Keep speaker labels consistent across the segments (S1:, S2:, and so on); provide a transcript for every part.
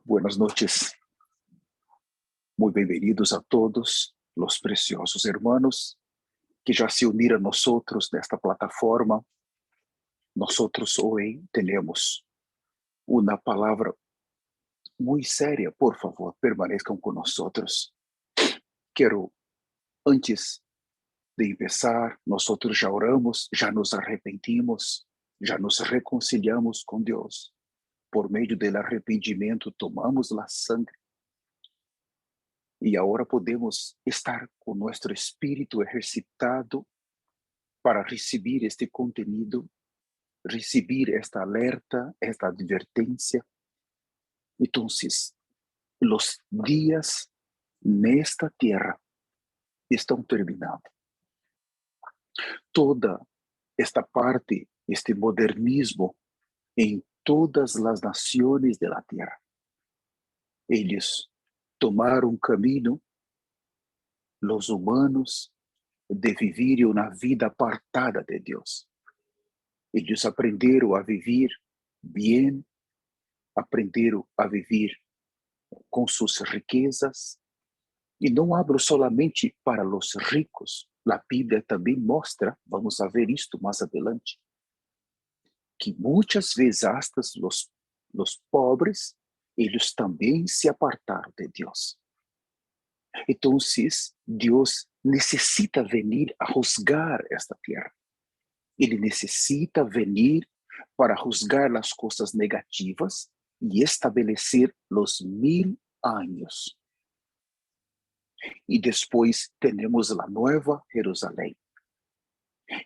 S1: Buenas noches. Muy bienvenidos a todos los preciosos hermanos que ya se uniram a nosotros nesta plataforma. Nosotros hoy tenemos una palabra muy seria. Por favor, permanezcan con nosotros. Quiero, antes de empezar, nosotros ya oramos, ya nos arrepentimos, ya nos reconciliamos con Dios. Por medio del arrependimiento tomamos la sangre. E agora podemos estar com nosso espírito exercitado para receber este conteúdo, receber esta alerta, esta advertência. Então, os dias nesta terra estão terminando. Toda esta parte, este modernismo em todas as nações da terra, eles tomaram um caminho, os humanos, de viver uma vida apartada de Deus. Eles aprenderam a viver bem, aprenderam a viver com suas riquezas. E não hablo solamente para os ricos. A Bíblia também mostra, vamos a ver isto mais adelante, que muitas vezes hasta os pobres, eles também se apartaram de Deus. Então, Deus necessita venir a juzgar esta terra. Ele necessita venir para juzgar as coisas negativas e estabelecer os 1000 anos. E depois temos a Nova Jerusalém.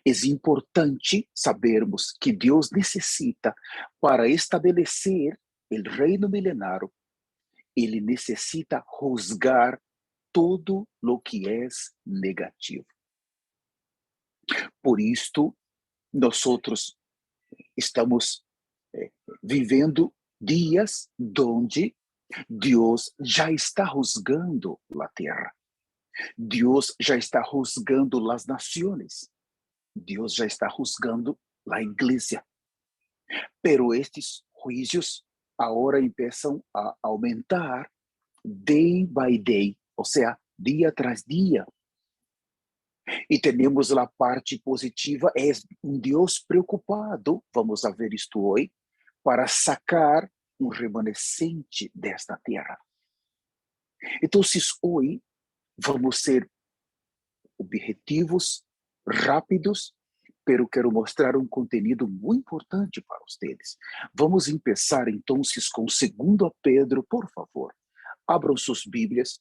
S1: É importante sabermos que Deus necessita, para estabelecer o reino milenário, ele necessita juzgar todo lo que é negativo. Por isto, nós estamos vivendo dias onde Deus já está juzgando a terra. Deus já está juzgando as nações. Deus já está juzgando a igreja. Pero estes juízos agora começam a aumentar day by day, ou seja, dia tras dia. E temos a parte positiva, é um Deus preocupado, vamos a ver isto hoje, para sacar um remanescente desta terra. Então, hoje vamos ser objetivos, rápidos, pero quero mostrar um conteúdo muito importante para vocês. Vamos começar então com 2 Pedro, por favor. Abram suas Bíblias.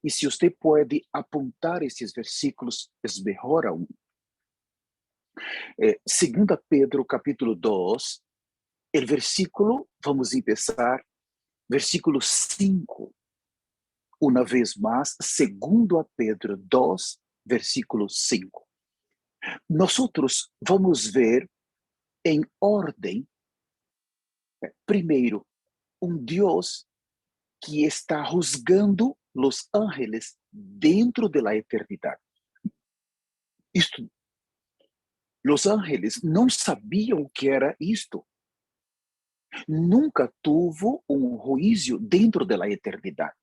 S1: E se você pode apontar esses versículos, é melhor aún. 2 Pedro, capítulo 2, o versículo, vamos começar, versículo 5. Uma vez mais, 2 Pedro 2, versículo 5. Nós vamos ver em ordem, primeiro, um Deus que está juzgando os ángeles dentro da eternidade. Isto, os ángeles não sabiam o que era isto. Nunca tuvo um juízo dentro da eternidade.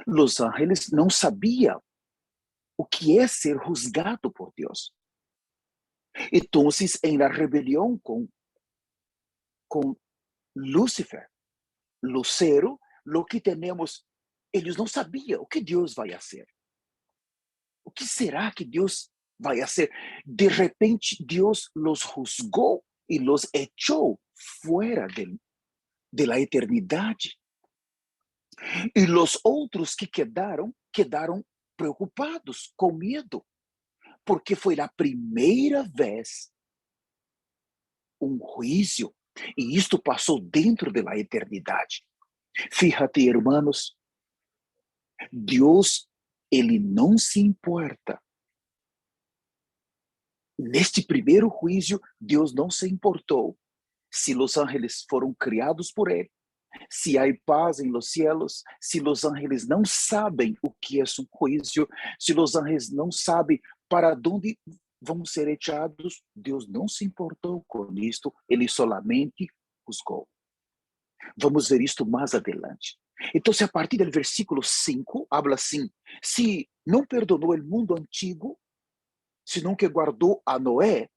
S1: Os ángeles não sabiam o que é ser juzgado por Deus. Então, em la rebelião com Lúcifer, Lucero, lo que temos, eles não sabiam o que Deus vai fazer. O que será que Deus vai fazer? De repente, Deus los juzgou e los echou fora de la eternidade. E os outros que quedaram preocupados, com medo, porque foi a primeira vez um juízo, e isto passou dentro da eternidade. Fíjate, hermanos, Deus, ele não se importa. Neste primeiro juízo, Deus não se importou se os ángeles foram criados por ele, se há paz em los cielos, se os ángeles não sabem o que é um juízo, se os ángeles não sabem para onde vão ser echados. Deus não se importou com isto, ele solamente juzgou. Vamos ver isto mais adelante. Então, a partir do versículo 5, habla assim: se não perdonou o mundo antigo, senão que guardou a Noé,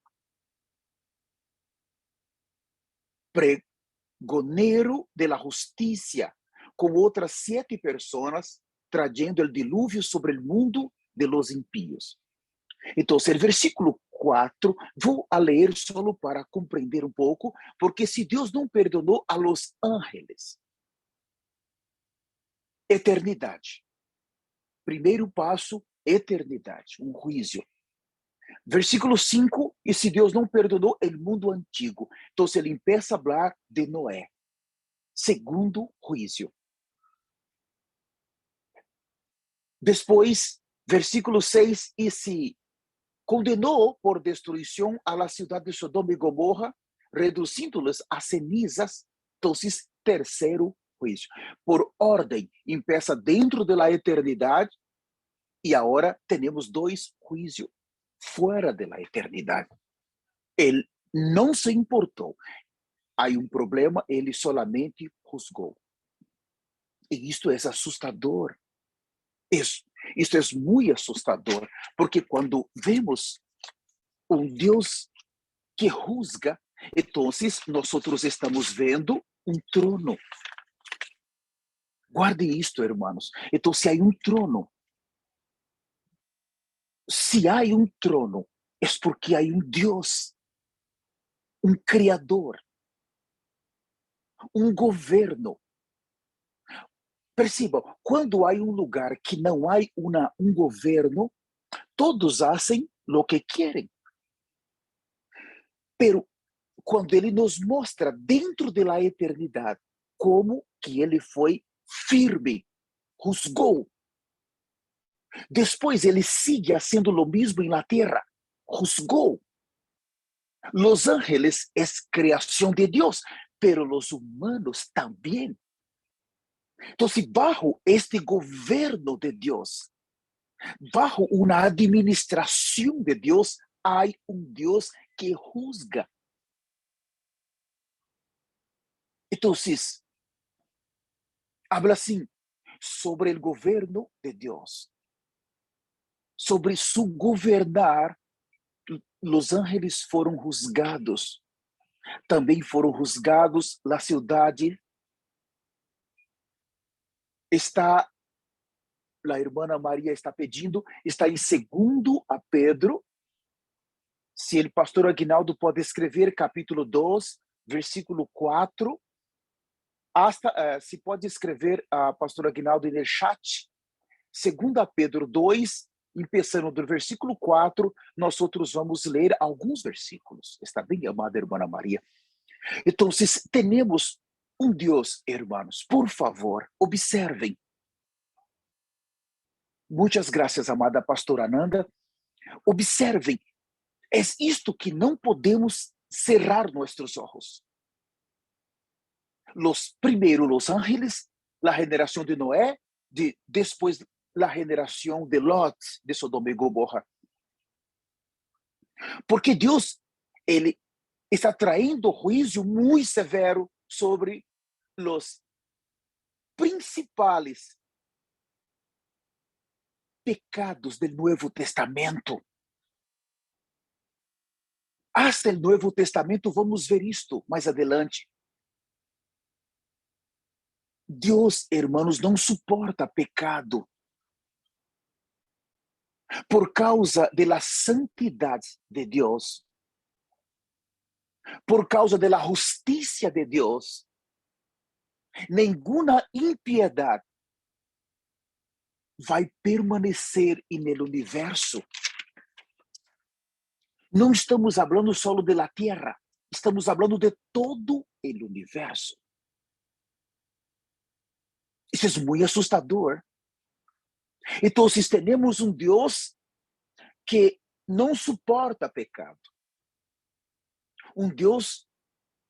S1: pregonero de la justicia, com outras 7 pessoas, trazendo o dilúvio sobre o mundo de los impíos. Então, o versículo 4, vou a ler só para compreender um pouco, porque se Deus não perdonou a los ángeles, eternidade. Primeiro passo, eternidade, um juízo. Versículo 5, e se Deus não perdonou o mundo antigo, então ele empieza a falar de Noé. Segundo juízo. Depois, versículo 6, e se condenou por destruição a la ciudad de Sodoma e Gomorra, reduzindo-las a cenizas. Então, terceiro juízo. Por ordem, empieza dentro da eternidade, e agora temos 2 juízos fora da eternidade. Ele não se importou. Há um problema, ele solamente juzgou. E isto é assustador. Isto é muito assustador, porque quando vemos um Deus que juzga, então nós estamos vendo um trono. Guarde isto, irmãos. Então, se há um trono, é porque há um Deus, um Criador, um governo. Perceba, quando há um lugar que não há um governo, todos fazem o que querem. Pero quando ele nos mostra dentro da eternidade como que ele foi firme, juzgou. Depois ele sigue fazendo o mesmo na terra, juzgou. Los ángeles é criação de Deus, pero los humanos também. Então, bajo este governo de Deus, bajo uma administração de Deus, há um Deus que juzga. Então, habla assim sobre o governo de Deus, sobre su governar. Los ángeles foram juzgados, também foram juzgados a cidade. Está, a irmã Maria está pedindo, está em 2 a Pedro. Se o pastor Aguinaldo pode escrever capítulo 2, versículo 4, se pode escrever a pastor Aguinaldo no chat, 2 Pedro 2, começando do versículo 4, nós outros vamos ler alguns versículos. Está bem, amada irmã Maria? Então, temos um Deus, irmãos, por favor, observem. Muitas graças, amada pastora Ananda. Observem, é isto que não podemos cerrar nossos olhos. Primeiro los ángeles, a geração de Noé, depois a geração de Lot, de Sodoma e Gomorra. Porque Deus, ele está traindo juízo muito severo sobre os principais pecados do Novo Testamento. Hasta o Novo Testamento, vamos ver isto mais adelante. Deus, irmãos, não suporta pecado. Por causa da santidade de Deus, por causa da justiça de Deus, nenhuma impiedade vai permanecer no universo. Não estamos falando só da Terra, estamos falando de todo o universo. Isso é muito assustador. Então, temos um Deus que não suporta pecado. Um Deus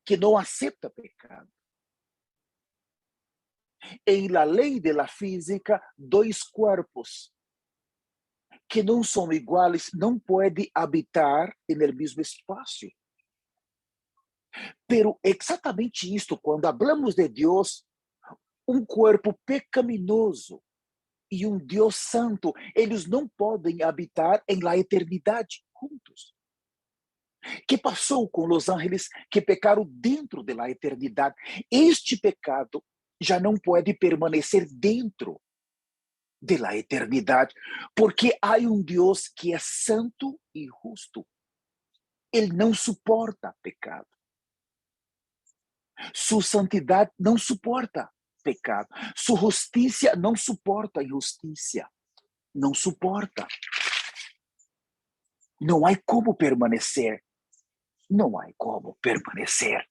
S1: que não aceita pecado. Em la lei da física, 2 corpos que não são iguais não podem habitar no mesmo espaço. Pero exatamente isto, quando hablamos de Deus, um corpo pecaminoso e um Deus santo, eles não podem habitar em la eternidade juntos. Que passou com os ángeles que pecaram dentro da eternidade? Este pecado já não pode permanecer dentro da eternidade, porque há um Deus que é santo e justo. Ele não suporta pecado. Sua santidade não suporta pecado. Sua justiça não suporta injustiça. Não suporta. Não há como permanecer. Não há como permanecer.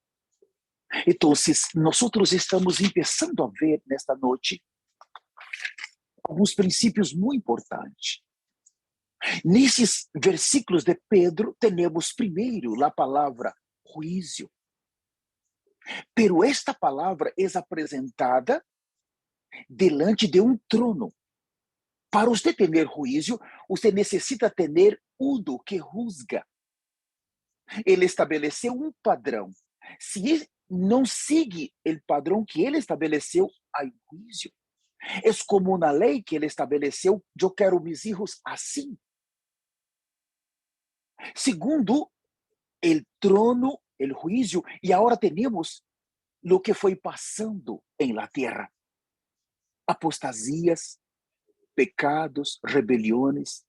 S1: Então, nós estamos começando a ver nesta noite alguns princípios muito importantes. Nesses versículos de Pedro, temos primeiro a palavra juízo. Pero esta palavra é apresentada delante de um trono. Para você ter juízo, você necessita ter uno que juzga. Ele estabeleceu um padrão. Se não segue o padrão que ele estabeleceu, há juízo. É como uma lei que ele estabeleceu, eu quero meus filhos assim. Segundo, o trono, o juízo, e agora temos o que foi passando em la terra. Apostasias, pecados, rebeliones.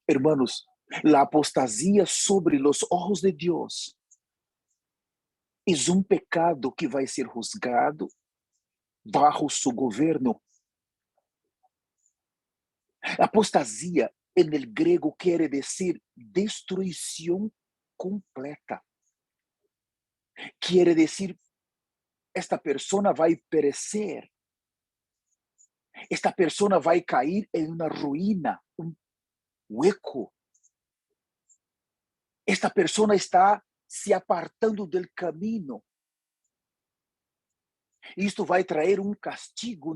S1: Hermanos, la apostasia sobre los ojos de Dios es un pecado que vai ser juzgado bajo su governo. Apostasia en el grego quiere decir destruição completa. Quiere decir, esta persona vai perecer. Esta persona vai cair em uma ruína, um hueco. Esta persona está se apartando del caminho. Isto vai trazer um castigo,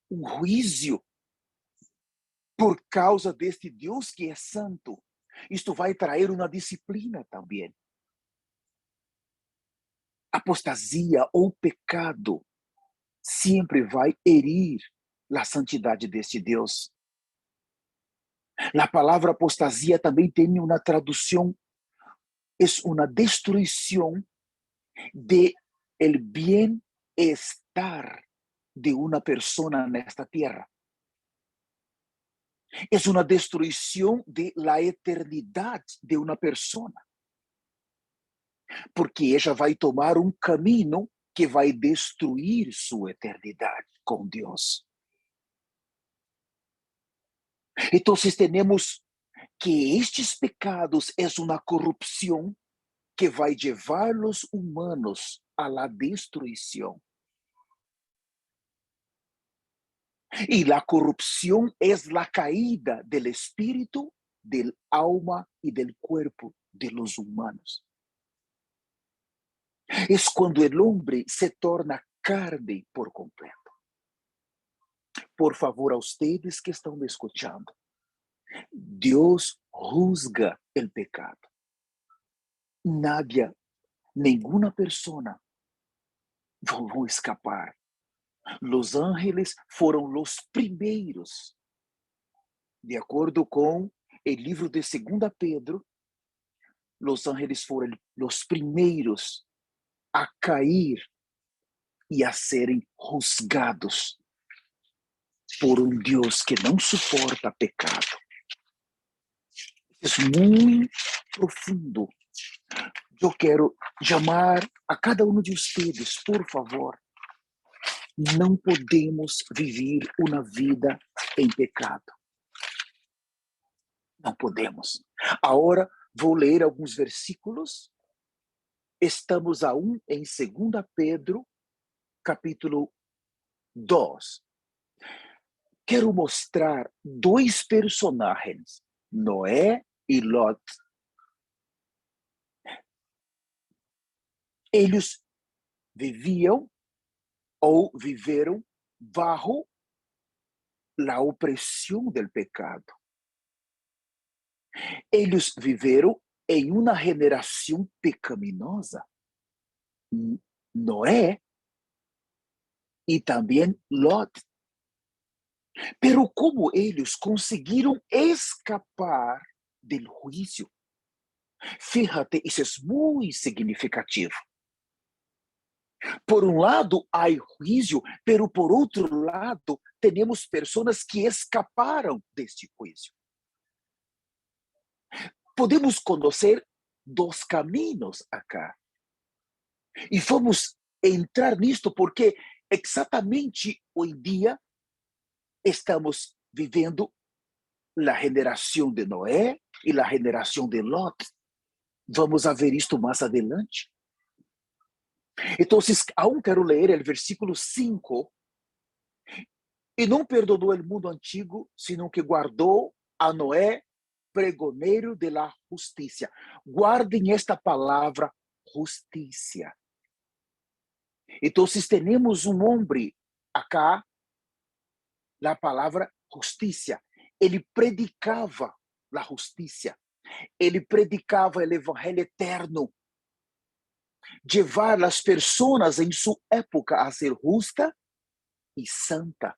S1: um juízo por causa deste Deus que é santo. Isto vai trazer uma disciplina também. Apostasia ou pecado sempre vai herir a santidade deste Deus. A palavra apostasia também tem uma tradução, é uma destruição de el bienestar de uma pessoa nesta terra. É uma destruição de la eternidade de uma pessoa. Porque ela vai tomar um caminho que vai destruir sua eternidade com Deus. Então, temos que estes pecados é uma corrupção que vai levar os humanos a la destruição. E a corrupção é a caída do espírito, del alma e del cuerpo de los humanos. É quando o homem se torna carne por completo. Por favor, a ustedes que estão me escuchando, Deus juzga o pecado. Nadie, nenhuma pessoa vão escapar. Los ángeles foram os primeiros, de acordo com o livro de 2 Pedro, los ángeles foram os primeiros a cair e a serem juzgados por um Deus que não suporta pecado. É muito profundo. Eu quero chamar a cada um de vocês, por favor, não podemos viver uma vida em pecado. Não podemos. Agora vou ler alguns versículos. Estamos aún em 2 Pedro, capítulo 2. Quero mostrar dois personagens, Noé e Lot. Eles viviam ou viveram bajo a opressão do pecado. Eles viveram em uma geração pecaminosa, Noé e também Lot. Pero como eles conseguiram escapar do juízo? Fíjate, isso é muito significativo. Por um lado, há juízo, pero por outro lado, temos pessoas que escaparam deste juízo. Podemos conhecer dois caminhos acá. E vamos entrar nisto porque exatamente hoje em dia estamos vivendo a geração de Noé e a geração de Lot. Vamos a ver isto mais adelante. Então, aún quero ler o versículo 5. E não perdonou o mundo antigo, sino que guardou a Noé, pregoneiro de la justiça. Guardem esta palavra, justiça. Então, temos um homem acá, a palavra justiça. Ele predicava a justiça. Ele predicava o evangelho eterno. Levar as pessoas em sua época a ser justa e santa,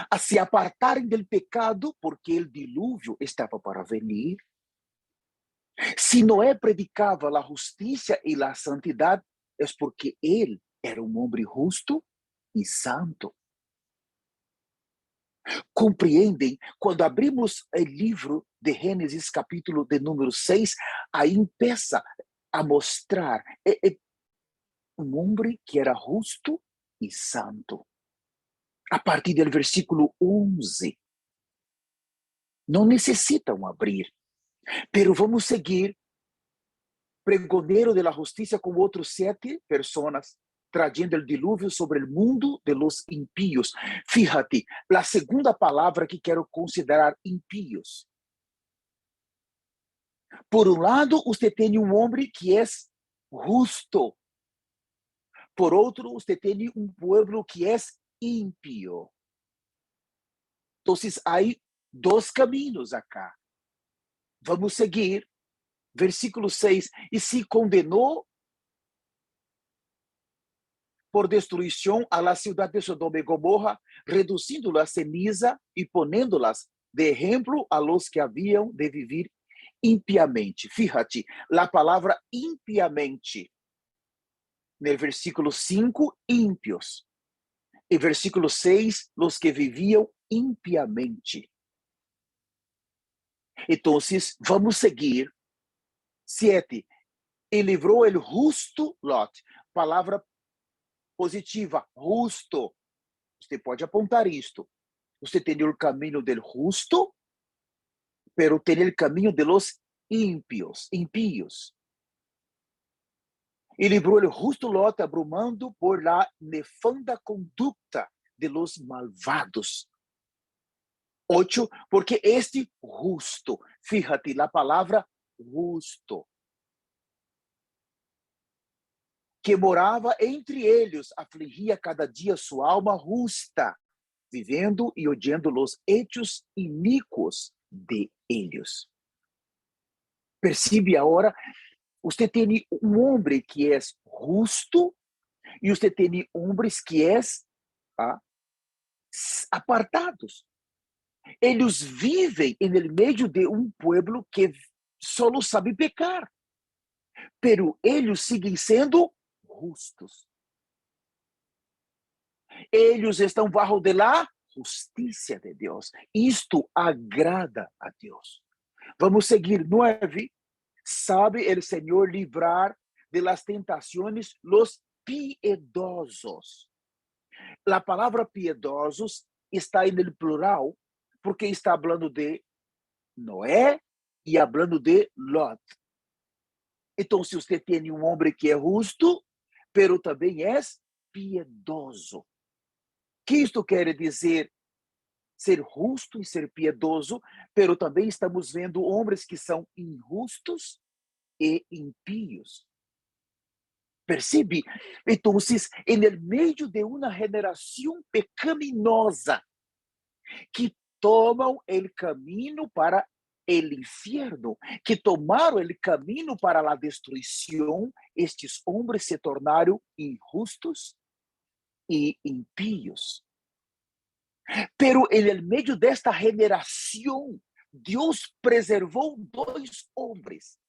S1: a se apartarem do pecado, porque o dilúvio estava para venir. Se Noé predicava a justiça e a santidade, é porque ele era um homem justo e santo. Compreendem? Quando abrimos o livro de Gênesis, capítulo de número 6, aí começa a mostrar um homem que era justo e santo. A partir do versículo 11. Não necessitam abrir. Pero vamos seguir. Pregoneiro de la justiça com outros 7 pessoas, trazendo o dilúvio sobre o mundo de los impíos. Fíjate, a segunda palavra que quero considerar, impíos. Por um lado, você tem um homem que é justo. Por outro, você tem um pueblo que é ímpio. Então, há dois caminhos acá. Vamos seguir. Versículo 6. E se condenou por destruição a la ciudad de Sodoma e Gomorra, reduzindo-la a ceniza e ponendo-las de exemplo a los que haviam de viver impiamente. Fíjate, a palavra impiamente. No versículo 5, ímpios. E versículo 6, los que viviam impiamente. Então, vamos seguir. 7. E livrou el justo Lot. Palavra positiva, justo. Você pode apontar isto. Você tem o caminho del justo, pero tem o caminho de los impíos. E livrou el justo Lot, abrumando por la nefanda conducta de los malvados. 8. Porque este justo, fíjate, a palavra justo, que morava entre eles, afligia cada dia sua alma justa, vivendo e odiando os hechos iníquos de eles. Percebe agora? Você tem um homem que é justo e você tem homens que é apartados. Eles vivem no meio de um povo que só sabe pecar, pero eles seguem sendo justos. Eles estão bajo de la justiça de Deus. Isto agrada a Deus. Vamos seguir. 9. Sabe o Senhor livrar de las tentações los piedosos. A palavra piedosos está no plural porque está falando de Noé e falando de Lot. Então, se você tem um homem que é justo, pero também é piedoso. Que isto quer dizer? Ser justo e ser piedoso, pero também estamos vendo homens que são injustos e impíos. Percebe? Então, no meio de uma geração pecaminosa, que tomam o caminho para el infierno, que tomaram el camino para la destruição, estes homens se tornaram injustos e impíos. Pero en el medio desta generação, Deus preservou dois homens.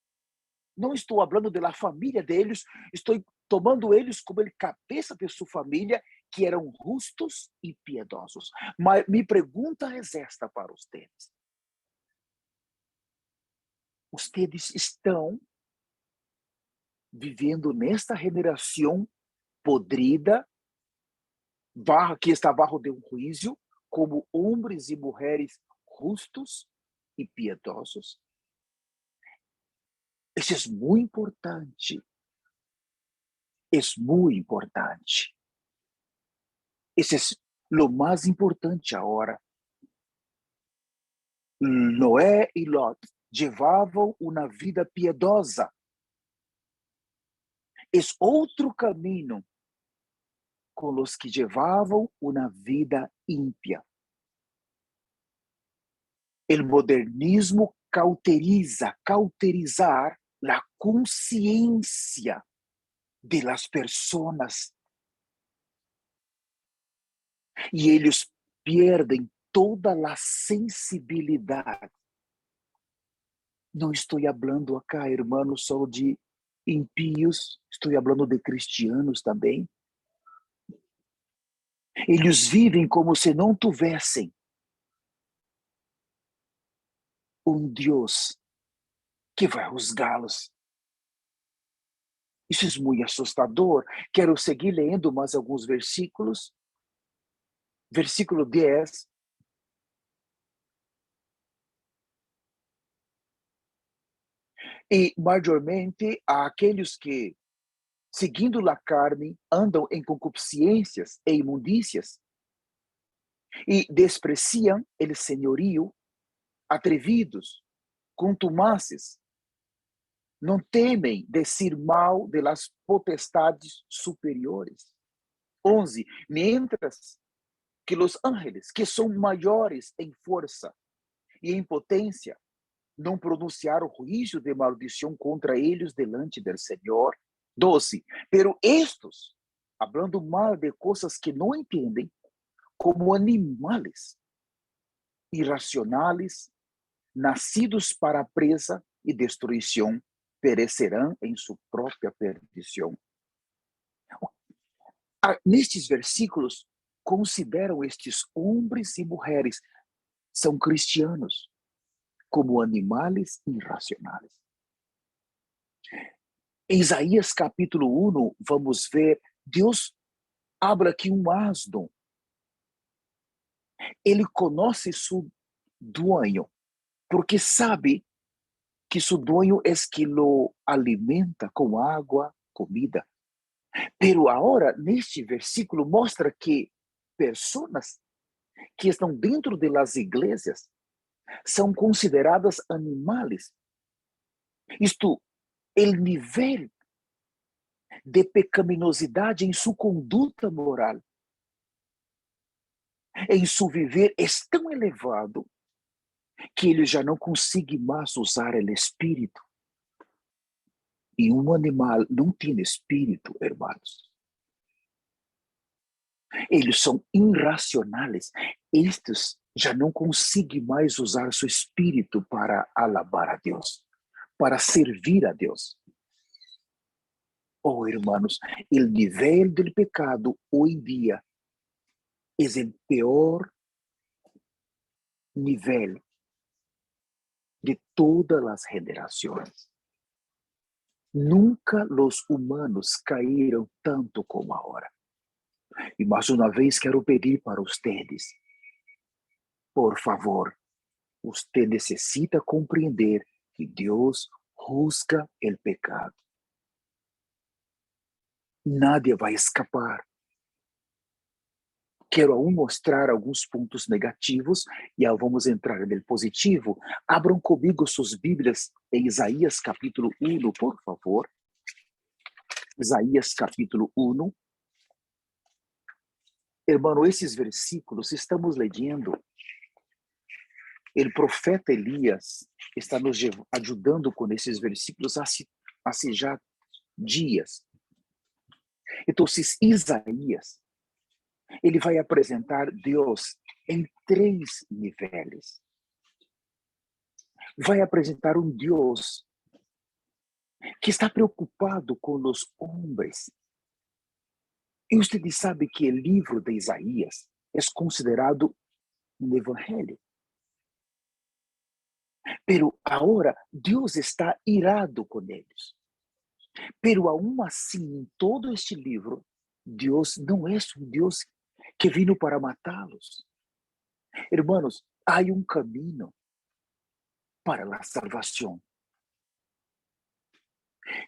S1: Não estou falando da família deles, estou tomando eles como ele cabeça de sua família, que eram justos e piedosos. Mas minha pergunta é esta para vocês. Vocês estão vivendo nesta geração podrida, que está bajo de um juízo, como homens e mulheres justos e piedosos? Isso é muito importante. É muito importante. Isso é o mais importante agora. Noé e Lot levavam uma vida piedosa. É outro caminho com os que levavam uma vida ímpia. O modernismo cauterizar a consciência de las pessoas. E eles perdem toda a sensibilidade. Não estou falando acá, irmãos, só de impíos, estou falando de cristianos também. Eles vivem como se não tivessem um Deus que vai juzgá-los. Isso é muito assustador. Quero seguir lendo mais alguns versículos. Versículo 10. E, majormente, aqueles que, seguindo a carne, andam em concupiscências e imundícias e despreciam o senhorio, atrevidos, contumazes, não temem decir mal de las potestades superiores. 11. Mientras que os ángeles, que são maiores em força e em potência, não pronunciaram juízo de maldição contra eles delante do Senhor. 12. Pero estos, hablando mal de coisas que não entendem, como animales irracionales, nascidos para presa e destruição, perecerão em sua própria perdição. Nestes versículos, consideram estes homens e mulheres, são cristianos, como animais irracionais. Em Isaías capítulo 1, vamos ver, Deus habla aqui um asno. Ele conhece seu dueño, porque sabe que seu dueño é que lo alimenta com água, comida. Pero agora, neste versículo, mostra que pessoas que estão dentro das igrejas são consideradas animais. Isto, o nível de pecaminosidade em sua conduta moral, em seu viver, é tão elevado que ele já não consegue mais usar o espírito. E um animal não tem espírito, irmãos. Eles são irracionais. Estes já não conseguem mais usar seu espírito para alabar a Deus, para servir a Deus. Oh, irmãos, o nível do pecado hoje em dia é o pior nível de todas as gerações. Nunca os humanos caíram tanto como agora. E mais uma vez quero pedir para vocês, por favor, você necessita compreender que Deus juzga o pecado. Nadie vai escapar. Quero aún mostrar alguns pontos negativos e vamos entrar no positivo. Abram comigo suas Bíblias em Isaías capítulo 1, por favor. Isaías capítulo 1. Irmão, esses versículos estamos lendo o profeta Elias está nos ajudando com esses versículos há já dias. Então, Isaías, ele vai apresentar Deus em 3 níveis. Vai apresentar um Deus que está preocupado com os homens. E você sabe que o livro de Isaías é considerado um evangelho. Pero agora Deus está irado com eles. Pero aún assim, em todo este livro, Deus não é um Deus que vino para matá-los. Hermanos, há um caminho para a salvação.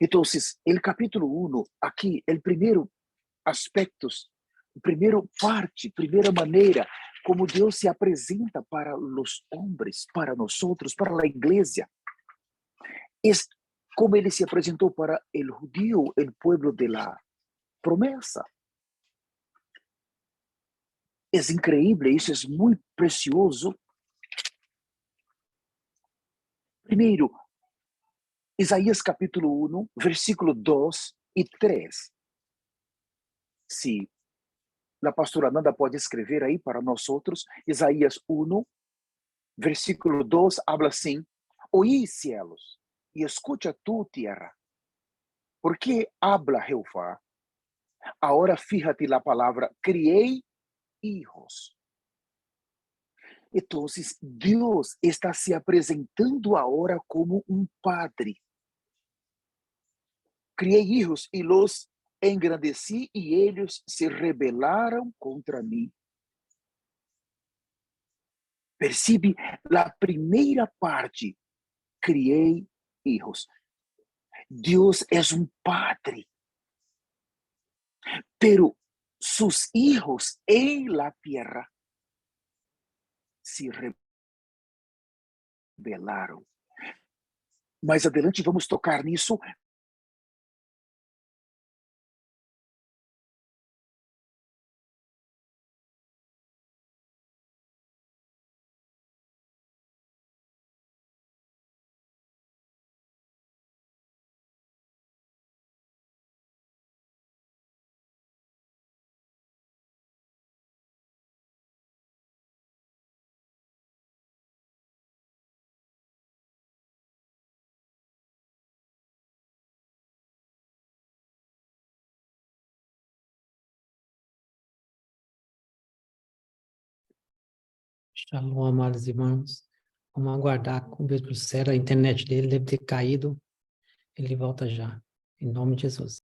S1: Então, o capítulo 1, aqui, o primeiro aspecto, primeira maneira como Deus se apresenta para os homens, para nós, para a igreja, é como ele se apresentou para o judío, o pueblo de la promessa. É increíble, isso é muito precioso. Primeiro, Isaías capítulo 1, versículo 2 e 3. Se a pastora Nanda pode escrever aí para nós outros, Isaías 1, versículo 2, habla assim: Oí, cielos, e escucha tu, tierra, porque habla Jehová. Agora fíjate la palavra, criei hijos. Então, Deus está se apresentando agora como um padre. Criei hijos e los engrandeci e eles se rebelaram contra mim. Percebe a primeira parte, criei hijos. Deus é um padre, pero sus hijos en la tierra se rebelaram. Mais adelante vamos tocar nisso.
S2: Shalom, amados irmãos. Vamos aguardar com o Bispo Cera. A internet dele deve ter caído. Ele volta já. Em nome de Jesus.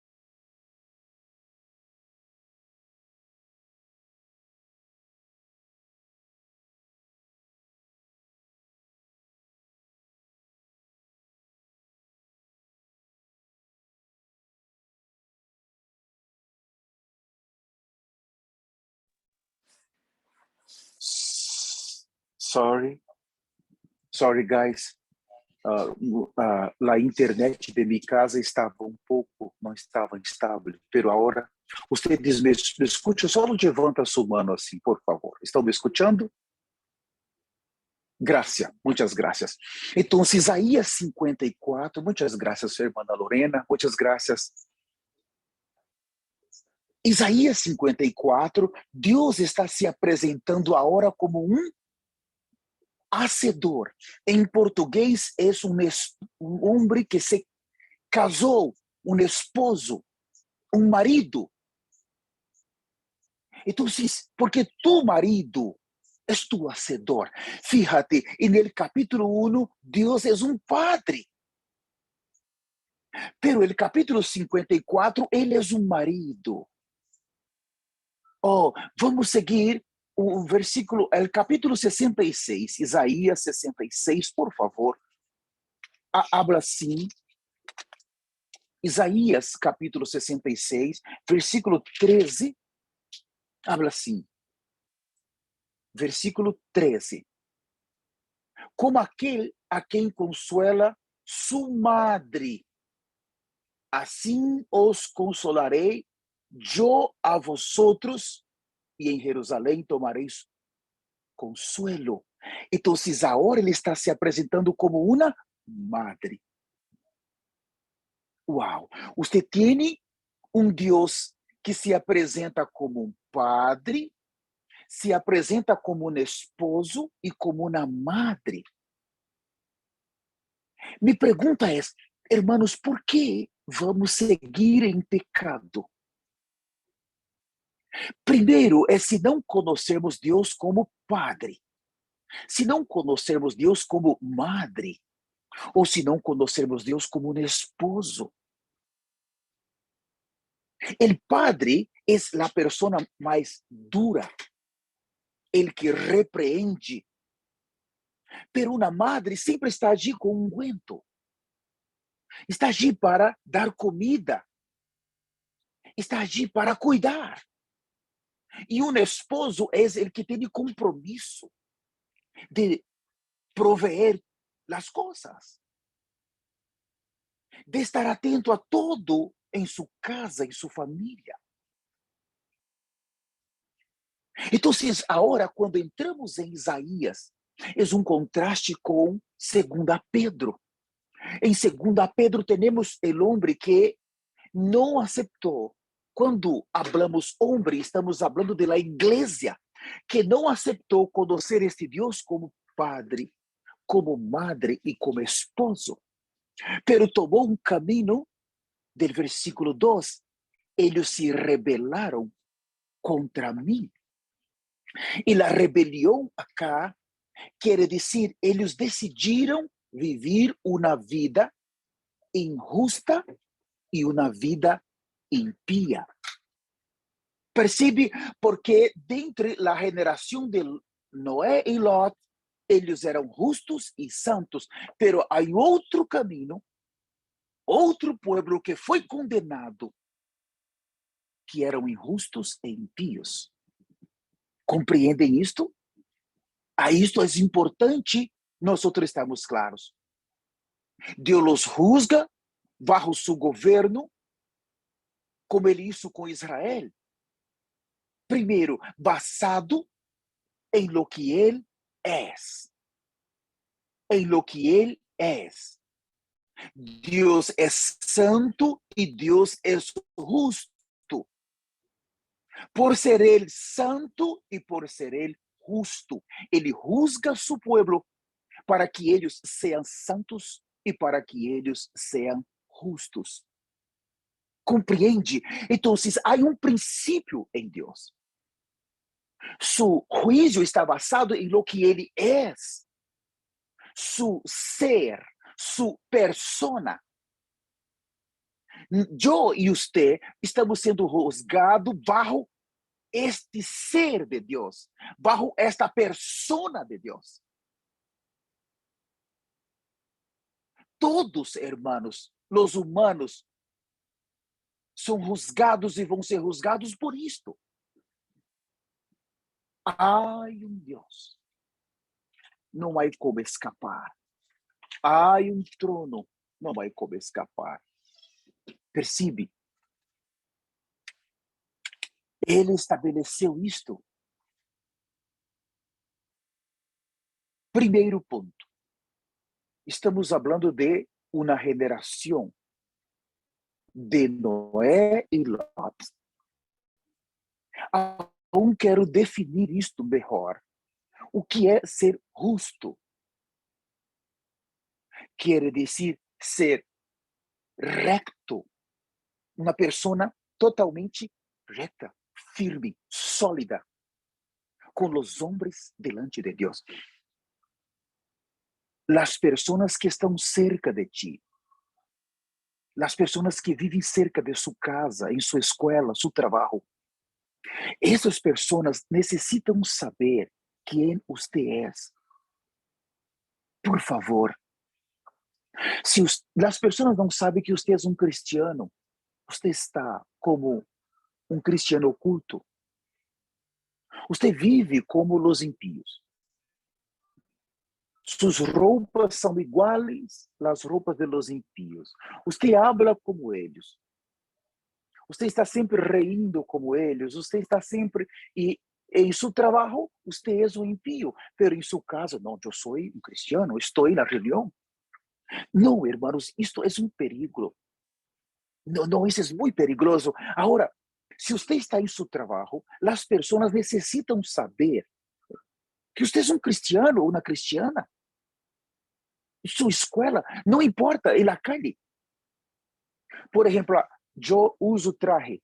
S1: Sorry guys. A internet de minha casa estava não estava estável, pero agora, vocês me escutam, só levanta sua mão assim, por favor. Estão me escutando? Graças, muitas graças. Então, Isaías 54, muitas graças, irmã Lorena, muitas graças. Isaías 54, Deus está se apresentando agora como um hacedor. Em português, é um homem que se casou, um esposo, um marido. Então, porque tu marido és tu hacedor. Fíjate, no capítulo 1, Deus é um padre. Pero no capítulo 54, ele é um marido. Vamos seguir o versículo, o capítulo 66, Isaías 66, por favor. Habla assim. Isaías, capítulo 66, versículo 13, habla assim. Versículo 13. Como aquele a quem consuela sua madre, assim os consolarei eu a vosotros, e em Jerusalém tomareis consuelo. Então, agora ele está se apresentando como uma madre. Uau! Você tem um Deus que se apresenta como um padre, se apresenta como um esposo e como uma madre. Me pergunta é, irmãos, por que vamos seguir em pecado? Primeiro, é se não conhecermos Deus como Padre, se não conhecermos Deus como Madre, ou se não conhecermos Deus como um esposo. O Padre é a pessoa mais dura, ele que repreende, pero uma madre sempre está allí com um guento, está allí para dar comida, está allí para cuidar. E um esposo é o que tem compromisso de proveer as coisas, de estar atento a todo em sua casa, em sua família. Então, agora, quando entramos em Isaías, é um contraste com 2 Pedro. Em 2 Pedro, temos o homem que não aceitou. Quando hablamos homem, estamos falando da igreja, que não aceitou conhecer este Deus como Padre, como Madre e como Esposo. Pero tomou um caminho, del versículo 2, eles se rebelaram contra mim. E a rebelião acá quer dizer, eles decidiram viver uma vida injusta e uma vida impia. Percebe? Porque dentro da geração de Noé e Lot, eles eram justos e santos, pero há outro caminho, outro povo que foi condenado, que eram injustos e impios. Compreendem isto? A isto é importante nós estamos claros. Deus os juzga bajo seu governo, como ele hizo com Israel. Primeiro, basado em lo que ele é. Em lo que ele é. Deus é santo e Deus é justo. Por ser ele santo e por ser ele justo, ele juzga seu povo para que eles sejam santos e para que eles sejam justos. Compreende? Então, há um princípio em Deus. Su juízo está basado em lo que ele é, su ser, su persona. Eu e você estamos sendo juzgados bajo este ser de Deus, bajo esta persona de Deus. Todos, hermanos, os humanos, são juzgados e vão ser juzgados por isto. Ai, Deus. Não há como escapar. Há um trono. Não há como escapar. Percebe? Ele estabeleceu isto. Primeiro ponto. Estamos falando de uma geração de Noé e Lot. Aún quero definir isto melhor. O que é ser justo? Quer dizer ser recto. Uma pessoa totalmente reta, firme, sólida, com os homens delante de Deus. As pessoas que estão cerca de ti, as pessoas que vivem cerca de sua casa, em sua escola, seu trabalho, essas pessoas necessitam saber quem você é. Por favor, se as pessoas não sabem que você é um cristiano, você está como um cristiano oculto. Você vive como os impíos. Suas roupas são iguais às roupas de los impíos. Você habla como eles. Você está sempre rindo como eles. Você está sempre... E Em seu trabalho, você é um impío, pero em seu caso, não, eu sou um cristiano, estou na reunião. Não, irmãos, isto é um perigo. Não, não, isso é muito perigoso. Agora, se você está em seu trabalho, as pessoas necessitam saber que você é um cristiano ou uma cristiana. Sua escola, não importa, em la calle. Por exemplo, eu uso traje.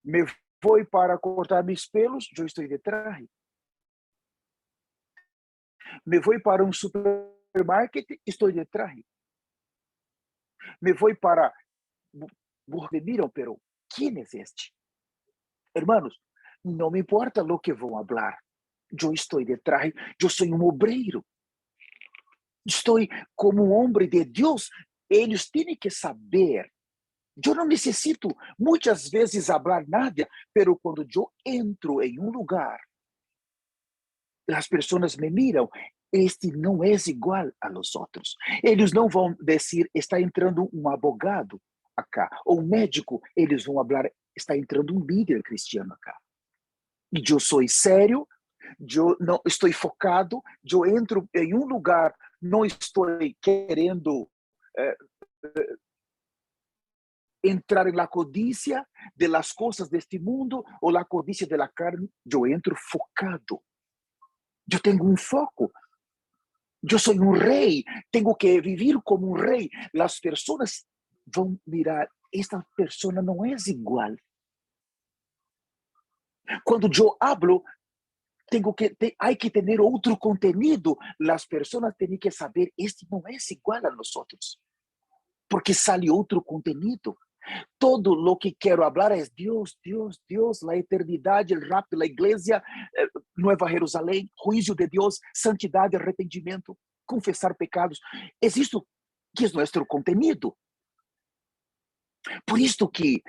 S1: Me vou para cortar meus pelos, eu estou de traje. Me vou para um supermarket, estou de traje. Me vou para... Porque miram, pero ¿quién es este? Hermanos, não me importa lo que vão falar. Eu estou de traje, eu sou um obreiro. Estou como um homem de Deus. Eles têm que saber. Eu não necessito muitas vezes falar nada, pero quando eu entro em um lugar, as pessoas me miram. Este não é igual a los outros. Eles não vão dizer, está entrando um advogado acá, ou um médico. Eles vão falar, está entrando um líder cristiano acá. E eu sou sério, eu não estou focado, eu entro em um lugar, não estou querendo entrar na codícia de las coisas deste mundo ou na codícia da carne. Eu entro focado. Eu tenho um foco. Eu sou um rei, tenho que viver como um rei. As pessoas vão mirar, esta pessoa não é igual. Quando eu hablo, há que ter outro conteúdo. As pessoas têm que saber, este não é igual a nós outros, porque sale outro conteúdo. Todo lo que quero falar é Deus, Deus, Deus, a eternidade, o rapto, a igreja, Nova Jerusalém, juízo de Deus, santidade, arrependimento, confessar pecados. É isto que é nosso conteúdo. Por isso que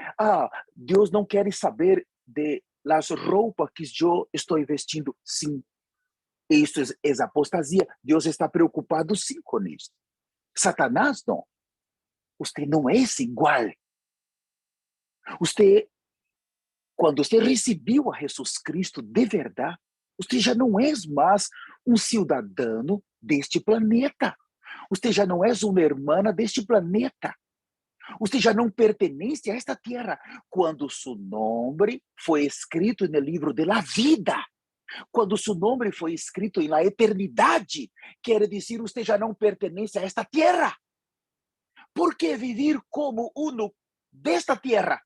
S1: Deus não quer saber de las roupas que eu estou vestindo. Sim, isso é apostasia. Deus está preocupado sim com isso. Satanás não. Você não é igual. Quando você recebeu a Jesus Cristo de verdade, você já não é mais um cidadão deste planeta. Você já não é uma irmã deste planeta. Você já não pertence a esta terra. Quando seu nome foi escrito no livro da vida, quando seu nome foi escrito na eternidade, quer dizer, você já não pertence a esta terra. Por que viver como desta terra?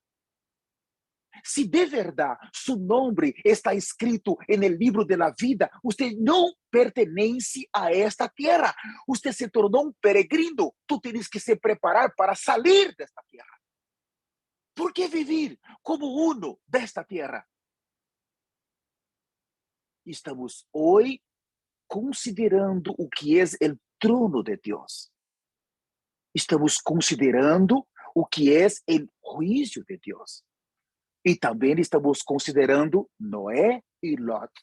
S1: Se de verdade seu nome está escrito no livro da vida, você não pertence a esta terra. Você se tornou um peregrino. Tu tens que se preparar para sair desta terra. Por que viver como desta terra? Estamos hoje considerando o que é o trono de Deus. Estamos considerando o que é o juízo de Deus. E também estamos considerando Noé e Lot.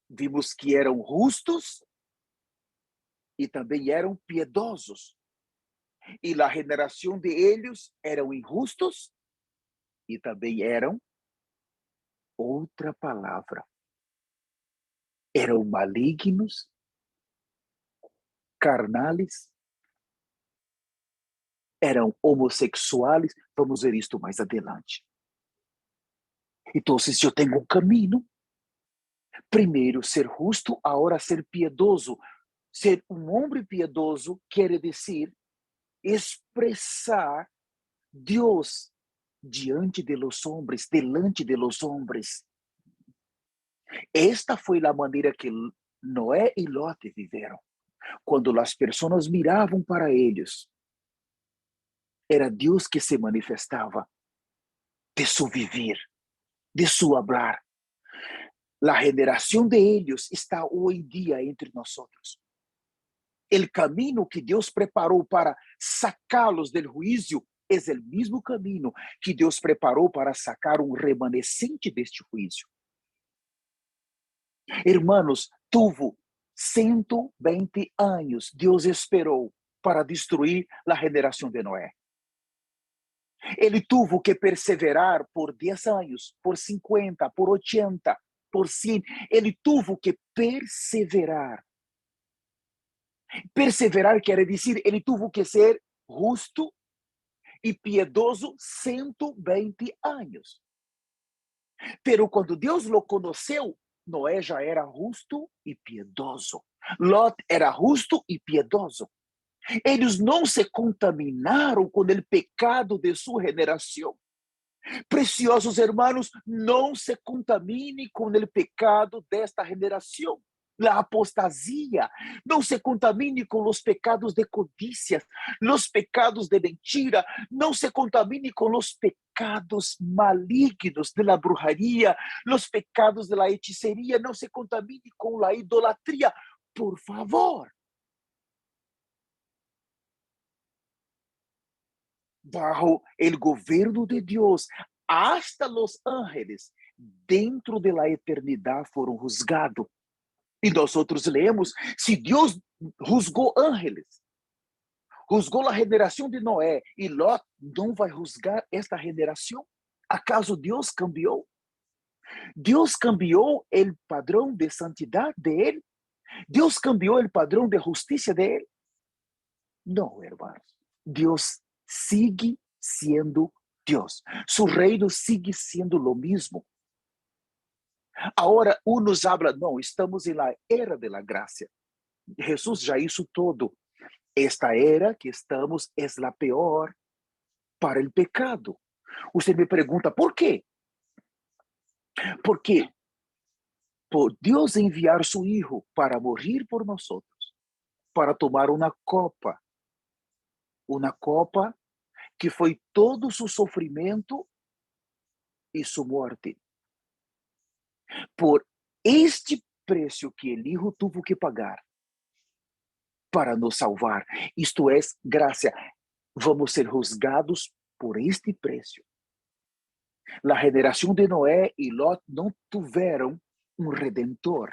S1: Vimos que eram justos e também eram piedosos. E a geração de eles eram injustos e também eram, outra palavra, eram malignos, carnales, eram homossexuais. Vamos ver isto mais adiante. Então, eu tenho um caminho. Primeiro, ser justo, agora ser piedoso. Ser um homem piedoso quer dizer expressar Deus diante de los hombres, delante de los hombres. Esta foi a maneira que Noé e Lot viveram. Quando as pessoas miravam para eles, era Deus que se manifestava de seu viver, de seu hablar. A geração de eles está hoje em dia entre nós. O caminho que Deus preparou para sacá-los do juízo é o mesmo caminho que Deus preparou para sacar um remanescente deste juízo. Hermanos, tuvo 120 anos Deus esperou para destruir a geração de Noé. Ele teve que perseverar por 10 anos, por 50, por 80, por 100. Ele teve que perseverar. Perseverar quer dizer, ele teve que ser justo e piedoso 120 anos. Pero quando Deus o conheceu, Noé já era justo e piedoso. Lot era justo e piedoso. Eles não se contaminaram com o pecado de sua geração. Preciosos hermanos, não se contamine com o pecado desta geração. La apostasia, não se contamine com os pecados de codícia, os pecados de mentira, não se contamine com os pecados malignos de la brujeria, os pecados de la hechiceria, não se contamine com la idolatria, por favor. Bajo el governo de Deus, hasta los ángeles dentro de la eternidade foram juzgados. E nós outros lemos, se Deus juzgou ángeles, juzgou a geração de Noé, e Lot não vai juzgar esta geração? ¿Acaso Deus cambiou? Deus cambiou o padrão de santidade de ele? Deus cambiou o padrão de justiça de ele? Não, hermanos. Deus sigue sendo Deus. Su reino sigue sendo lo mismo. Agora, uns habla, não, estamos na era de la gracia. Jesus já hizo todo. Esta era que estamos é a pior para o pecado. Você me pergunta, ¿por quê? Porque por Deus enviar su Hijo para morrer por nós, para tomar uma copa que foi todo su sofrimento e su morte. Por este preço que o Hijo tuvo que pagar para nos salvar, isto é graça, vamos ser juzgados por este preço. La geração de Noé e Lot não tiveram um redentor.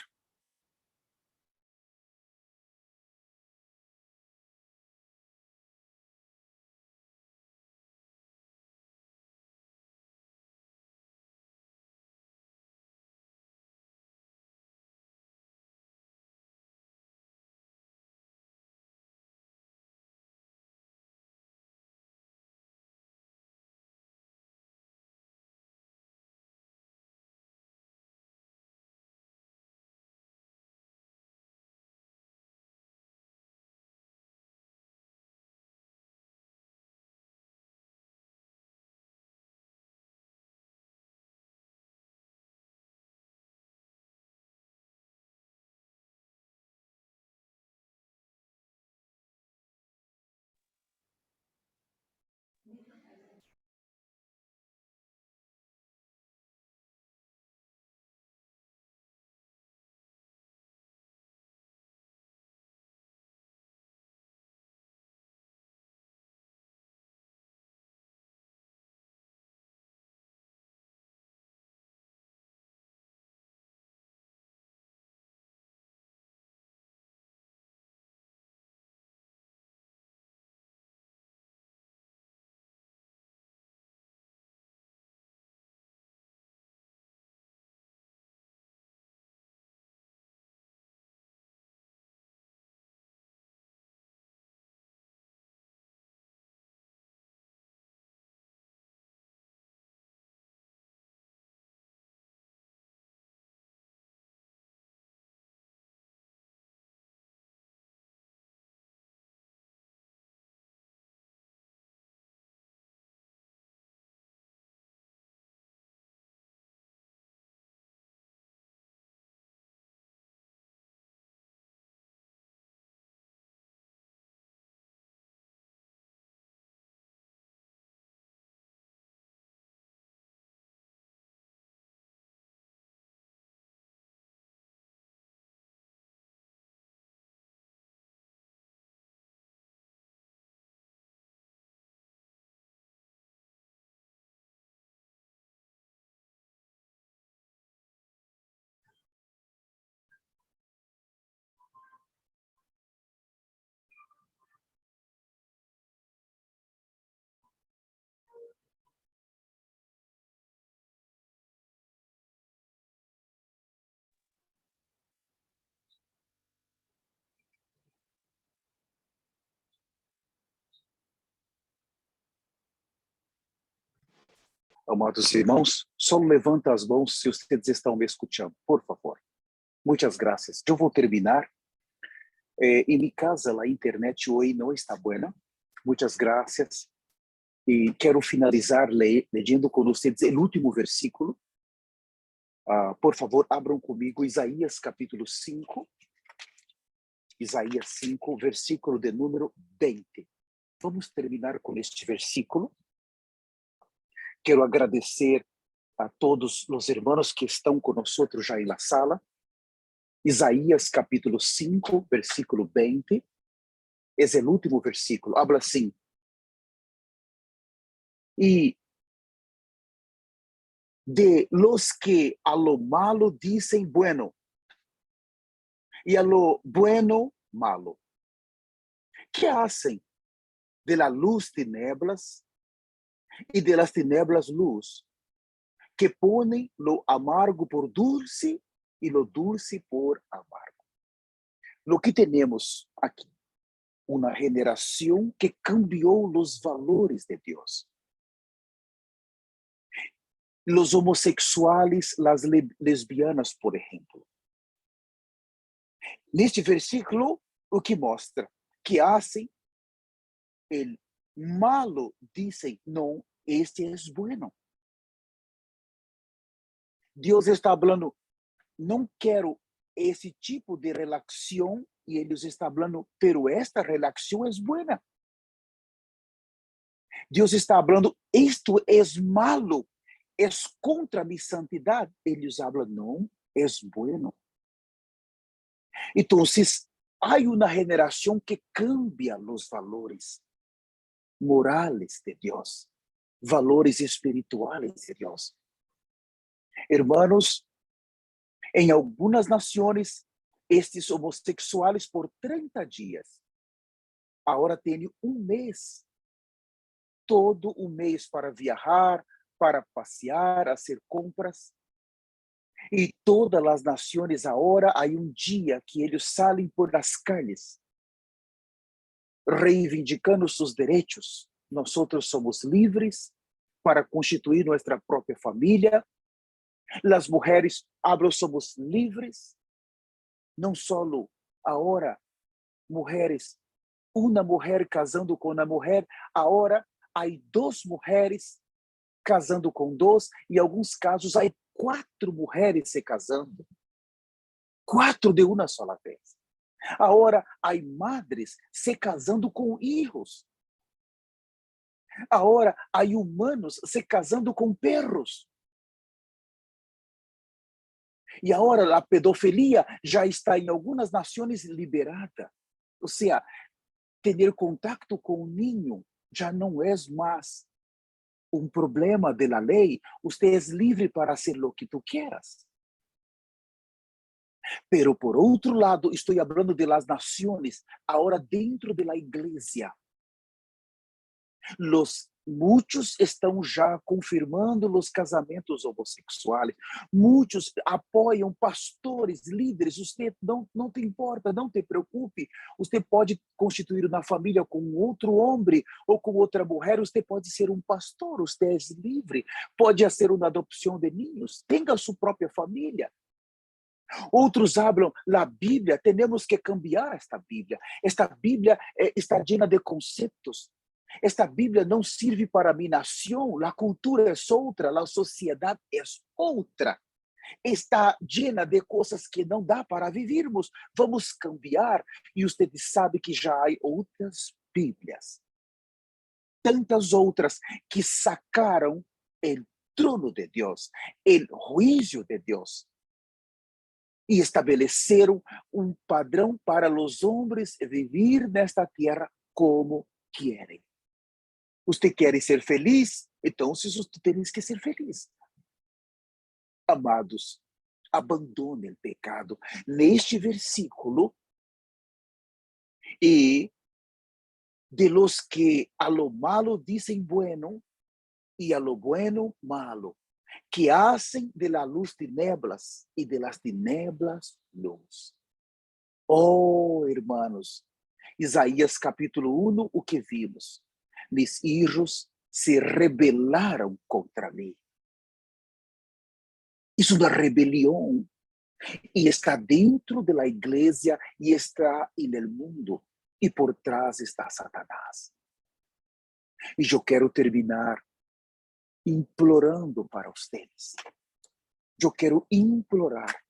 S1: Amados irmãos, só levanta as mãos se vocês estão me escutando, por favor. Muitas graças. Eu vou terminar. Em minha casa, a internet hoje não está boa. Muitas graças. E quero finalizar lendo com vocês o último versículo. Por favor, abram comigo Isaías capítulo 5. Isaías 5, versículo de número 20. Vamos terminar com este versículo. Quero agradecer a todos os irmãos que estão conosco já na sala. Isaías capítulo 5, versículo 20. Esse é o último versículo. Habla assim. E de los que a lo malo dicen bueno, y a lo bueno malo, que hacen de la luz tinieblas y de las tinieblas luz, que ponen lo amargo por dulce y lo dulce por amargo. Lo que tenemos aquí, una generación que cambió los valores de Dios. Los homossexuales, las lesbianas, por ejemplo. Neste versículo, o que mostra? Que hacen el malo, dicen, no, este es bueno. Deus está falando, não quero esse tipo de relação, e eles estão falando, pero esta relação é boa. Deus está falando, isto é malo, é contra minha santidade. Eles falam, não, é bueno. Então, há uma geração que cambia os valores morales de Deus, valores espirituales de Deus. Hermanos, em algumas nações, estes homossexuais por 30 dias, agora têm um mês, todo um mês para viajar, para passear, fazer compras. E todas as nações agora, há um dia que eles saem por as calles, reivindicando seus direitos. Nós somos livres para constituir nossa própria família. As mulheres, somos livres. Não só agora, mulheres, uma mulher casando com uma mulher, agora há 2 mulheres casando com 2, e em alguns casos há 4 mulheres se casando. 4 de uma só vez. Agora há madres se casando com filhos. Agora há humanos se casando com perros. E agora a pedofilia já está em algumas nações liberada. Ou seja, ter contato com um ninho já não é mais um problema da lei. Você é livre para fazer o que tu quieras. Pero por outro lado, estou falando de las nações, agora dentro da igreja. Muitos estão já confirmando os casamentos homossexuais. Muitos apoiam pastores, líderes. Você não te importa, não te preocupe. Você pode constituir uma família com outro homem ou com outra mulher. Você pode ser um pastor, você é livre. Pode ser uma adoção de ninhos. Tenha sua própria família. Outros falam, a Bíblia, temos que cambiar esta Bíblia. Esta Bíblia está cheia de conceitos. Esta Bíblia não serve para a minha nação, a cultura é outra, a sociedade é outra. Está cheia de coisas que não dá para vivermos. Vamos cambiar. E você sabe que já há outras Bíblias. Tantas outras que sacaram o trono de Deus, o juízo de Deus. E estabeleceram um padrão para os homens viver nesta terra como querem. Você quer ser feliz? Então, você tem que ser feliz. Amados, abandone o pecado. Neste versículo, e de los que a lo malo dicen bueno, y a lo bueno malo, que hacen de la luz tinieblas y de las tinieblas luz. Oh, hermanos, Isaías capítulo 1, o que vimos? Mis hijos se rebelaram contra mim. Isso é uma rebelião. E está dentro da igreja e está no mundo. E por trás está Satanás. E eu quero terminar implorando para vocês. Eu quero implorar.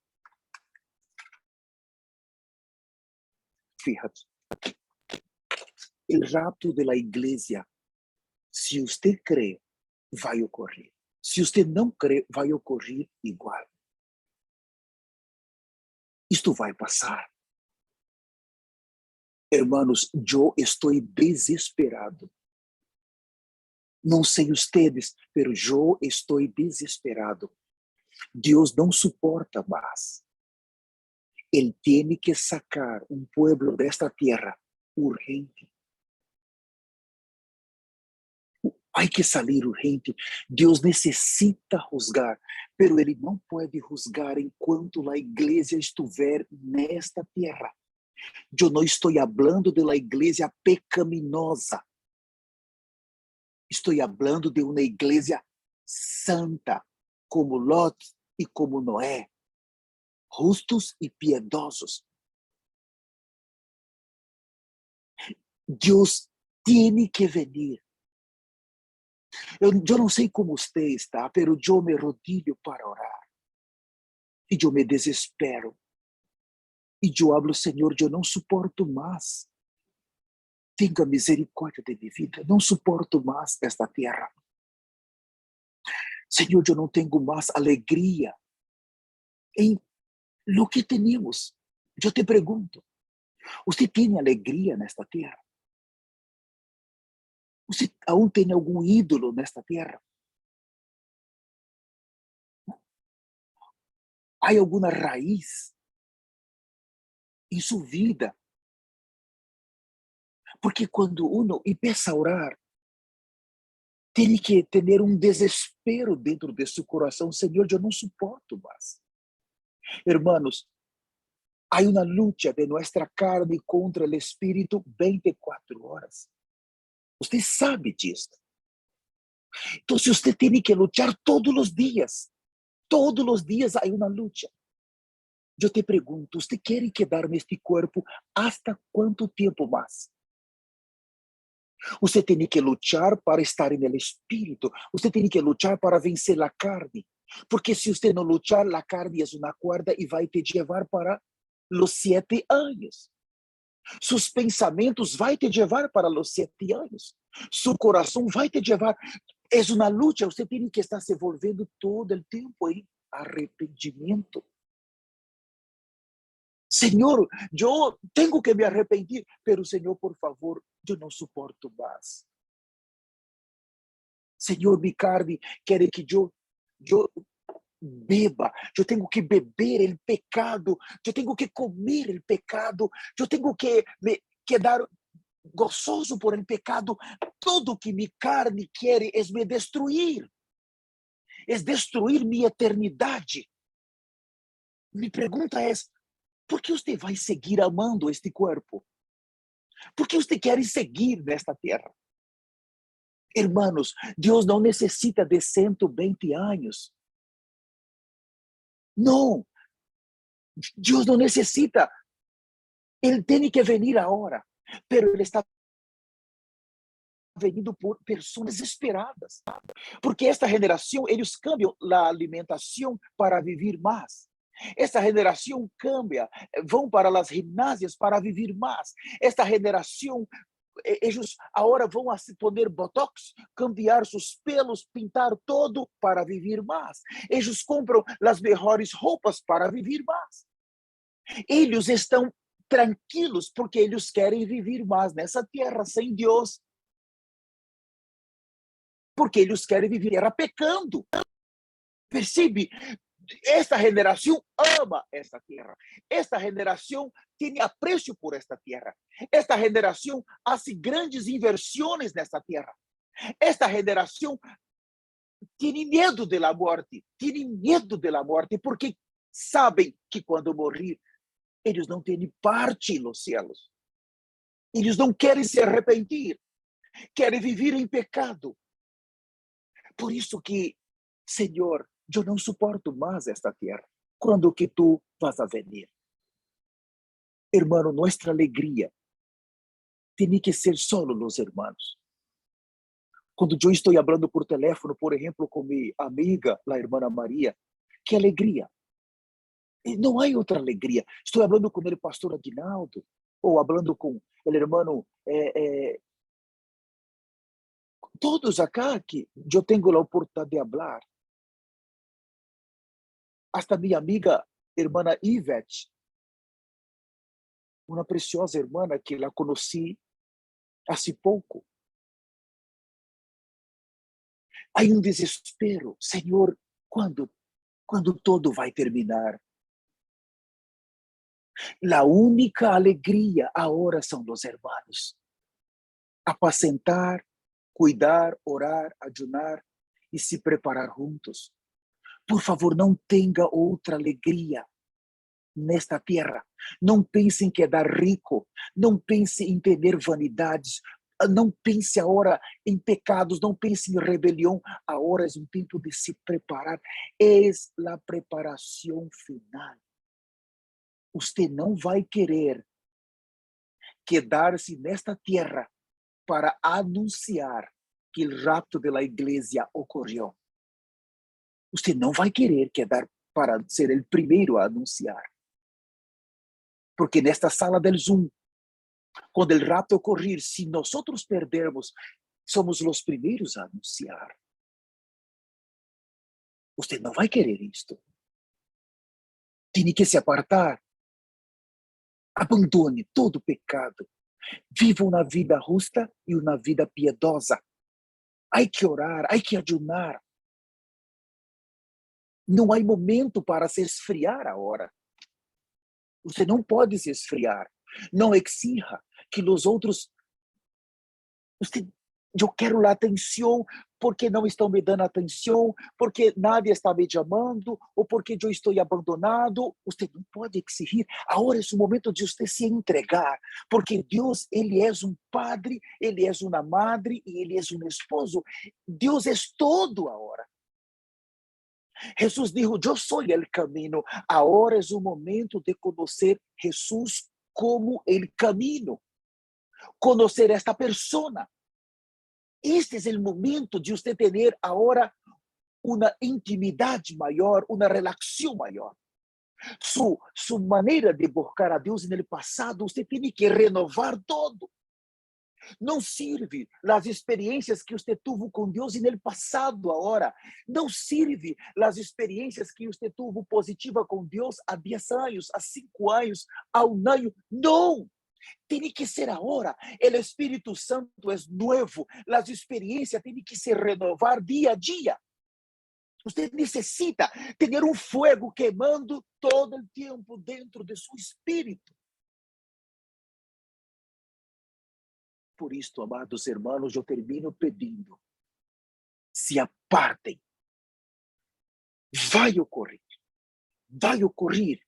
S1: Fíjate. O rapto da igreja, se você crê, vai ocorrer. Se você não crê, vai ocorrer igual. Isto vai passar. Hermanos, eu estou desesperado. Não sei vocês, mas eu estou desesperado. Deus não suporta mais. Ele tem que sacar um povo desta terra urgente. Hay que salir urgente. Deus necessita juzgar, pero Ele não pode juzgar enquanto a igreja estiver nesta terra. Eu não estou falando da igreja pecaminosa. Estou falando de uma igreja santa, como Lot e como Noé, justos e piedosos. Deus tem que vir. Eu não sei como você está, pero eu me rodilho para orar. E eu me desespero. E eu hablo, Senhor, eu não suporto mais. Tenha misericórdia de minha vida. Não suporto mais esta terra. Senhor, eu não tenho mais alegria em lo que temos. Eu te pergunto, você tem alegria nesta terra? Você aún tem algum ídolo nesta terra? Há alguma raiz em sua vida? Porque quando uno empieza a orar, tem que ter um desespero dentro de seu coração. Senhor, eu não suporto mais. Hermanos, há uma luta de nossa carne contra o espírito 24 horas. Você sabe disso. Então, você tem que lutar todos os dias. Todos os dias há uma luta. Eu te pergunto, você quer quedar neste corpo hasta quanto tempo mais? Você tem que lutar para estar no espírito. Você tem que lutar para vencer a carne. Porque se você não lutar, a carne é uma corda e vai te levar para os 7 anos. Seus pensamentos vai te levar para os 7 anos. Seu coração vai te levar. É uma luta. Você tem que estar se envolvendo todo o tempo em arrependimento. Senhor, eu tenho que me arrepender, pero Senhor, por favor, eu não suporto mais. Senhor, minha carne quer que eu beba, eu tenho que beber o pecado, eu tenho que comer o pecado, eu tenho que me quedar gozoso por el pecado. Tudo que minha carne quer é me destruir, é destruir minha eternidade. Minha pergunta é: por que você vai seguir amando este corpo? Por que você quer seguir nesta terra? Hermanos, Deus não necessita de 120 anos. Não. Deus não necessita. Ele tem que vir agora. Pero Ele está vindo por pessoas desesperadas. Porque esta geração, eles cambiam a alimentação para viver mais. Esta geração cambia, vão para as ginásias para viver mais. Esta geração, eles agora vão a se poner botox, cambiar seus pelos, pintar todo para viver mais. Eles compram as melhores roupas para viver mais. Eles estão tranquilos porque eles querem viver mais nessa terra sem Deus. Porque eles querem viver era pecando. Percebe? Esta geração ama esta terra. Esta geração tem apreço por esta terra. Esta geração faz grandes inversões nesta terra. Esta geração tem medo da morte. Tem medo da morte porque sabem que quando morrer, eles não têm parte nos céus. Eles não querem se arrepender. Querem viver em pecado. Por isso que, Senhor, eu não suporto mais esta terra. Quando que tu vas a venir? Hermano, nossa alegria tem que ser solo os irmãos. Quando eu estou falando por telefone, por exemplo, com minha amiga, a irmã Maria, que alegria! E não há outra alegria. Estou falando com ele, pastor Aguinaldo, ou falando com o irmão, todos acá que eu tenho a oportunidade de falar. Hasta minha amiga, irmã Ivete, uma preciosa irmã que la conheci há pouco. Há desespero. Senhor, quando todo vai terminar? A única alegria agora são os irmãos. Apacentar, cuidar, orar, ayunar e se preparar juntos. Por favor, não tenha outra alegria nesta terra. Não pense em quedar rico. Não pense em ter vanidades. Não pense agora em pecados. Não pense em rebelião. Agora é um tempo de se preparar. É a preparação final. Você não vai querer quedar-se nesta terra para anunciar que o rapto da igreja ocorreu. Você não vai querer quedar para ser o primeiro a anunciar. Porque nesta sala del Zoom, quando o rapto ocorrer, se nós perdermos, somos os primeiros a anunciar. Você não vai querer isto. Tem que se apartar. Abandone todo pecado. Viva uma vida justa e uma vida piedosa. Há que orar, há que ayunar. Não há momento para se esfriar agora. Você não pode se esfriar. Não exija que os outros... Eu quero a atenção porque não estão me dando atenção, porque nadie está me chamando, ou porque eu estou abandonado. Você não pode exigir. Agora é o momento de você se entregar, porque Deus, Ele é um padre, Ele é uma madre e Ele é um esposo. Deus é todo agora. Jesus disse, eu sou o caminho. Agora é o momento de conhecer Jesus como o caminho. Conhecer esta persona. Este é o momento de você ter agora uma intimidade maior, uma relação maior. Sua maneira de buscar a Deus no passado, você tem que renovar todo. Não serve as experiências que você teve com Deus no passado agora. Não serve as experiências que você teve positiva com Deus há 10 anos, há 5 anos, há 1 ano. Não! Tem que ser agora. O Espírito Santo é novo. As experiências têm que se renovar dia a dia. Você necessita ter fogo queimando todo o tempo dentro de seu espírito. Por isso, amados irmãos, eu termino pedindo: se apartem. Vai ocorrer. Vai ocorrer.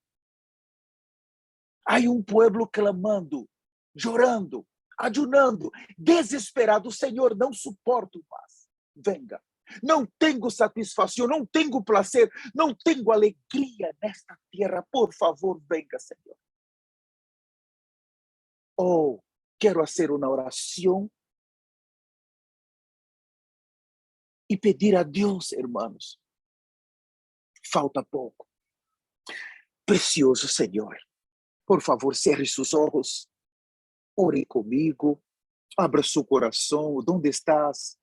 S1: Há povo clamando, chorando, ayunando, desesperado. Senhor, não suporto mais. Venga. Não tenho satisfação, não tenho prazer, não tenho alegria nesta terra. Por favor, venga, Senhor. Oh, quero fazer uma oração e pedir a Deus, irmãos. Falta pouco. Precioso Senhor, por favor, cerre seus olhos. Ore comigo. Abra seu coração. Onde estás?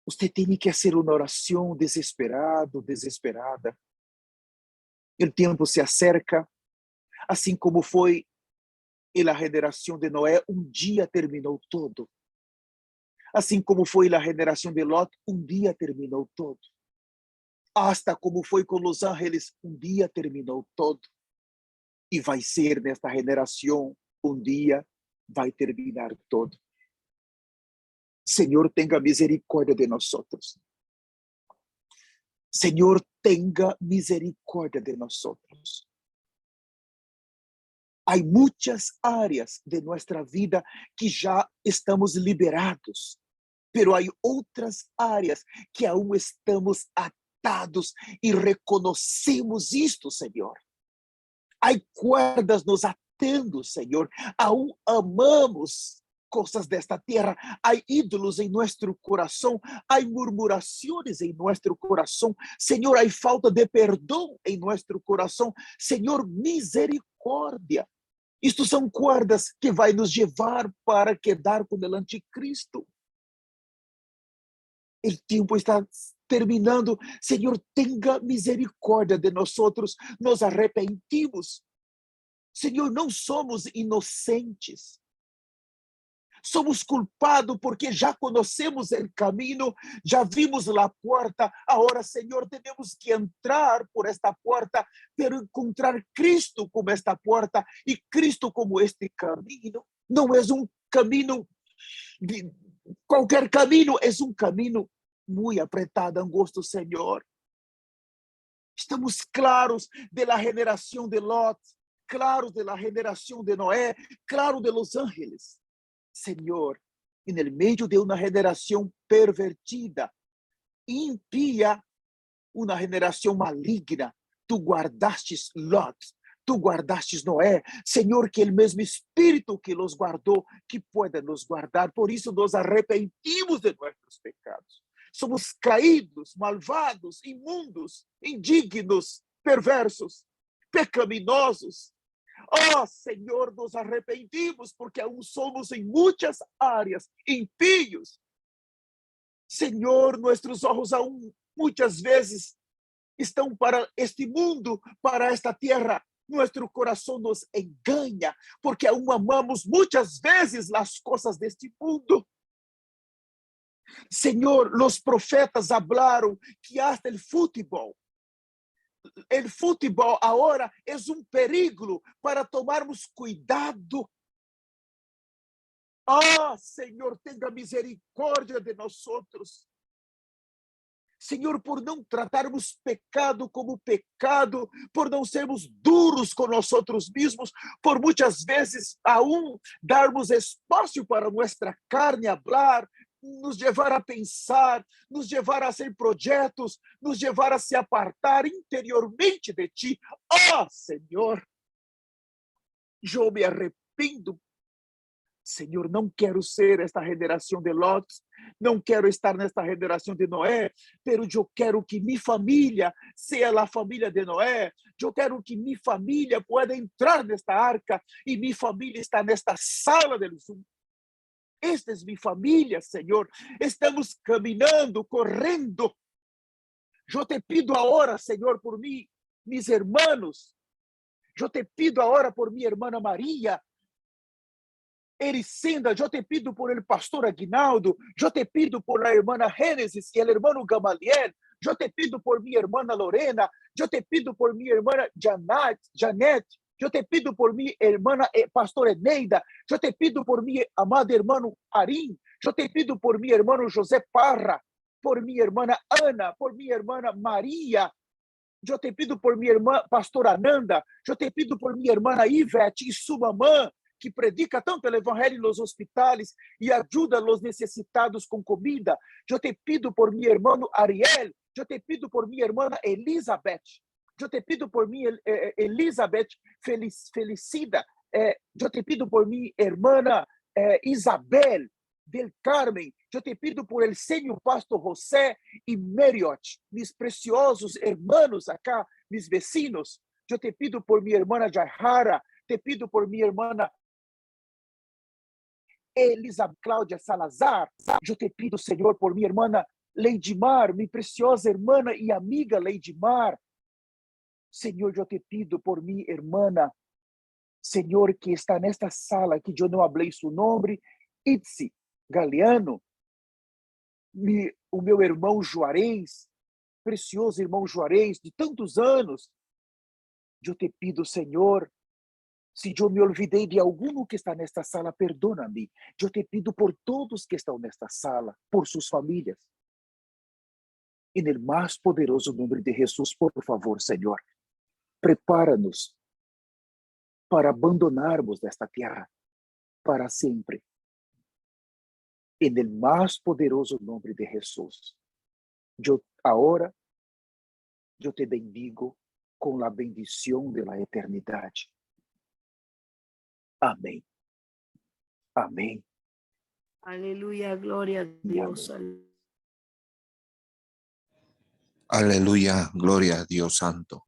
S1: Você tem que fazer uma oração desesperado, desesperada. O tempo se acerca, assim como foi a regeneração de Noé, dia terminou todo. Assim como foi a regeneração de Lot, dia terminou todo. Hasta como foi com os ángeles, dia terminou todo. E vai ser nesta regeneração, dia vai terminar todo. Senhor, tenha misericórdia de nós. Senhor, tenha misericórdia de nós. Há muitas áreas de nossa vida que já estamos liberados. Pero há outras áreas que aún estamos atados e reconhecemos isto, Senhor. Há cordas nos atando, Senhor. Aún amamos coisas desta terra. Há ídolos em nosso coração. Há murmurações em nosso coração. Senhor, há falta de perdão em nosso coração. Senhor, misericórdia. Isto são cordas que vai nos levar para quedar com o anticristo. O tempo está terminando. Senhor, tenha misericórdia de nós. Nos arrependimos. Senhor, não somos inocentes. Somos culpados porque já conhecemos o caminho, já vimos a porta. Agora, Senhor, temos que entrar por esta porta, pero encontrar Cristo como esta porta e Cristo como este caminho. Não é caminho, qualquer caminho, é caminho muito apertado, angosto, Senhor. Estamos claros da geração de Lot, claros da geração de Noé, claros de los ángeles. Senhor, no meio de uma geração pervertida, impia, uma geração maligna, tu guardastes Lot, tu guardastes Noé. Senhor, que o mesmo Espírito que los guardou, que pueda nos guardar. Por isso nos arrependimos de nossos pecados. Somos caídos, malvados, imundos, indignos, perversos, pecaminosos. Oh, Senhor, nos arrependimos porque aún somos em muitas áreas impíos. Senhor, nossos olhos aún muitas vezes estão para este mundo, para esta terra. Nosso coração nos engana porque aún amamos muitas vezes as coisas deste mundo. Senhor, os profetas falaram que hasta o futebol agora é perigo para tomarmos cuidado. Senhor, tenha misericórdia de nós. Senhor, por não tratarmos pecado como pecado, por não sermos duros com nós mesmos, por muitas vezes aún darmos espaço para nossa carne falar, nos levar a pensar, nos levar a hacer projetos, nos levar a se apartar interiormente de Ti. Senhor, eu me arrependo. Senhor, não quero ser esta geração de Lot, não quero estar nesta geração de Noé, pero eu quero que minha família seja a família de Noé. Eu quero que minha família pueda entrar nesta arca e minha família está nesta sala del Zoom. Esta é minha família, Senhor. Estamos caminhando, correndo. Eu te pido agora, Senhor, por mim, mis hermanos. Eu te pido agora por minha irmã Maria Ericinda. Eu te pido por el pastor Aguinaldo. Eu te pido por la hermana Gênesis e el hermano Gamaliel. Eu te pido por minha irmã Lorena. Eu te pido por minha irmã Janete. Eu te pido por minha irmã pastor Eneida. Eu te pido por minha amada irmã Arim. Eu te pido por minha irmã José Parra, por minha irmã Ana, por minha irmã Maria. Eu te pido por minha irmã pastor Ananda. Eu te pido por minha irmã Ivete e sua mamã, que predica tanto o evangelho nos hospitais e ajuda os necessitados com comida. Eu te pido por minha irmã Ariel. Eu te pido por minha irmã Elizabeth. Eu te pido por minha Elizabeth Felicida. Eu te pido por minha irmã Isabel del Carmen. Eu te pido por el senhor pastor José e Marriott, mis preciosos hermanos acá, mis vecinos. Eu te pido por minha irmã Jahara. Te pido por minha irmã Elizabeth Cláudia Salazar. Eu te pido, Senhor, por minha irmã Leidimar, minha preciosa irmã e amiga Leidimar. Senhor, eu te pido por minha irmã, Senhor, que está nesta sala, que eu não falei seu nome, Itzi Galeano, o meu irmão Juarez, precioso irmão Juarez, de tantos anos. Eu te pido, Senhor, se eu me olvidei de algum que está nesta sala, perdona-me. Eu te pido por todos que estão nesta sala, por suas famílias. E no mais poderoso nome de Jesus, por favor, Senhor, prepara-nos para abandonarmos desta terra para sempre. En el más poderoso nombre de Jesús. Ahora yo te bendigo con la bendición de la eternidad. Amén. Amén.
S3: Aleluya, gloria a Dios.
S4: Aleluya, gloria a Dios Santo.